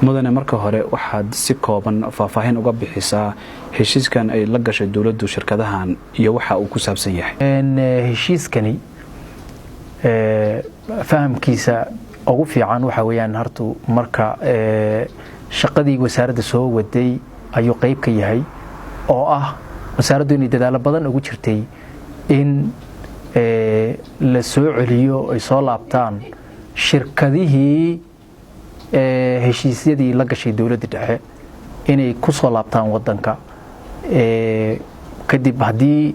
mudane marka hore waxaad si kooban faahfaahin uga bixisaa heshiiskan ay la gashay dawladdu shirkadahan iyo waxa uu ku saabsan yahay. heshiiskani fahamkiisa ugu fiican waxa weeyaan hartu marka shaqadii wasaaradda soo waday ayuu qayb ka yahay oo ah wasaaraddu inay dadaalo badan ugu jirtay in la soo celiyo ay soo laabtaan shirkadihii heshiisyadii la gashay dawladda dhexe inay ku soo laabtaan wadanka kadib haddii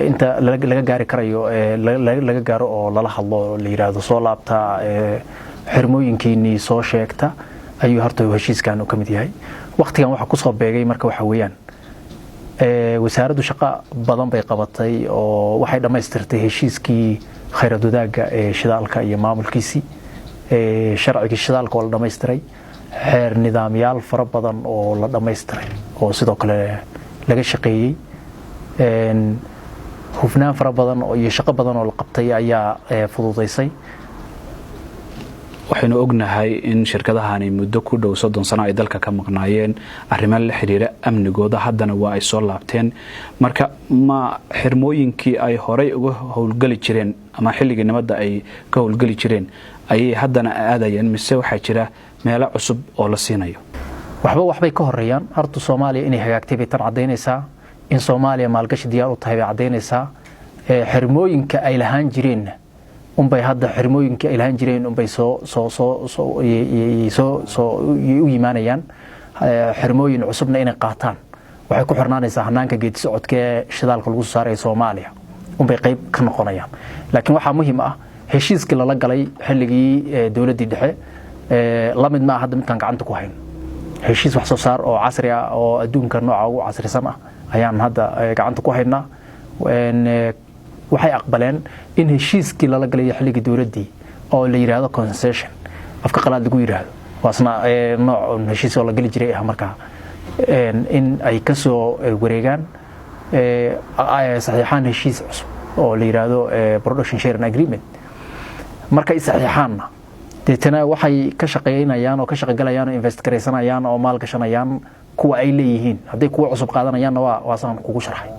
inta laga gaari karayo laga gaaro oo lala hadlo la yiraahdo soo laabta xirmooyinkiinii soo sheegta ayuu horta heshiiskan uu kamid yahay. waqtigan waxa ku soo beegay marka waxa weeyaan wasaaraddu shaqo badan bay qabatay oo waxay dhameystirtay heshiiskii khayraad wadaaga ee shidaalka iyo maamulkiisii sharciga shidaalka oo la dhameystiray xeer nidaamyaal fara badan oo la dhameystiray oo sidoo kale laga shaqeeyay hufnaan fara badan oo iyo shaqo badan oo la qabtay ayaa fududeysay. waxaynu ognahay in shirkadahani muddo ku dhow 30 sano ay dalka ka maqnaayeen arrimo la xiriira amnigooda haddana waa ay soo laabteen marka ma xirmooyinkii ay horay uga howlgali jireen ama xilligii nabadda ay ka howlgali jireen ayay haddana aadayeen mise waxaa jira meelo cusub oo la siinayo? waxbay ka horeeyaan horta Soomaaliya inay hagaagtay bay tan cadeynaysaa in Soomaaliya maalgashi diyaar u tahay bay cadeynaysaa xirmooyinka ay lahaan jireen bay hadda xirmooyinka ay lahaan jireen bay u yimaanayaan xirmooyin cusubna inay qaataan waxay ku xirnaanaysaa hanaanka geedi socodka shidaalka lagu soo saaray Soomaaliya bay qayb ka noqonayaan. laakiin waxa muhiim ah heshiiskii la galay xilligii dawladda dhexe la mid ma hadda midkan gacanta ku hayn heshiis wax soo saar oo casri ah oo adduunka nooca ugu casrisan ah ayaan hadda gacanta ku haynaa. waxay aqbaleen in heshiiskii la galay xilligii dawladda oo la yiraahdo concession afka qalaad lagu yiraahdo waasna nooc heshiis oo la gali jiray marka in ay ka soo wareegaan saxiixan heshiis cusub oo la yiraahdo production sharing agreement marka saxiixaanna deetana waxay ka shaqeynayaan oo ka shaqagalayaan oo invest gareysanayaan oo maal gashanayaan kuwa ay leeyihiin haday kuwa cusub qaadanayaan waa saan kugu sharxay.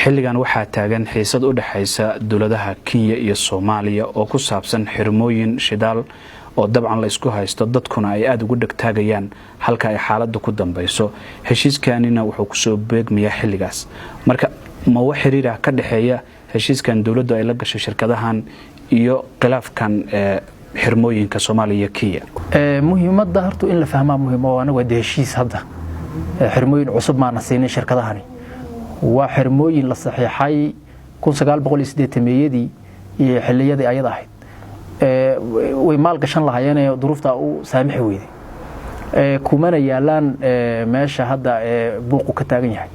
xilligan waxaa taagan xiisad u dhaxaysa dawladaha Kenya iyo Soomaaliya oo ku saabsan xirmooyin shidaal oo dabcan la isku haysto dadkuna ay aad ugu dhagtaagayaan halka ay xaaladdu ku dambayso. heshiiskanina wuxuu ku soo beegmayaa xilligaas marka ma wax xiriir ka dhaxeeya heshiiskan dawladdu ay la gashay shirkadahan iyo khilaafkan xirmooyinka Soomaaliya iyo Kenya? muhiimadda horta in la fahmaa muhiim oo anagu wada heshiis hadda xirmooyin cusub ma nasiinay shirkadahani waa xirmooyin la saxiixay 1980 iyo xilliyadii ayada ahayd way maal gashan lahaayeen duruufta u saamixi weyday kumana yaalaan meesha hadda buuqu ka taagan yahay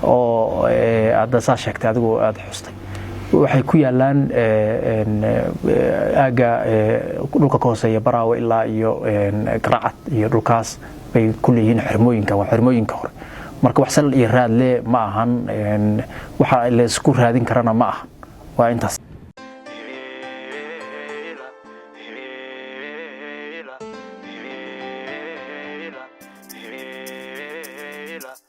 oo aad saa sheegtay adigu aad xustay waxay ku yaalaan aaga dhulka ka hooseeya Baraawe ilaa iyo Qaracad iyo dhulkaas bay ku leeyihiin xirmooyinka waa xirmooyinka hore marka wax sal iyo raad le ma ahan waxa la isku raadin karana ma ahan waa intaas.